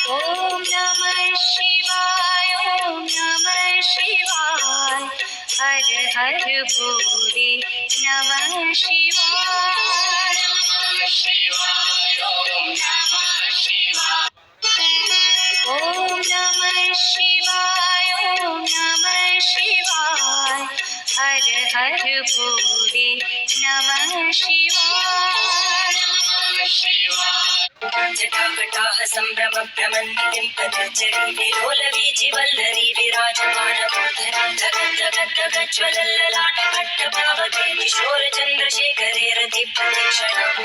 ॐ नमः शिवाय ॐ नमः शिवाय हर हर भोले नमः शिवाय नमः शिवाय ॐ नमः शिवाय ॐ नमः शिवाय ॐ नमः शिवाय हर हर भोले नमः शिवाय नमः शिवाय जटाकटाः सम्भ्रमभ्रमन्नितिं तदर्चरी विलोलवीचिवल्लरी विराजमानमूर्धनि जगज्जगज्ज्वलल्ललाटकट्टभावके किशोरचन्द्रशेखरे रतिप्रदक्षिणम्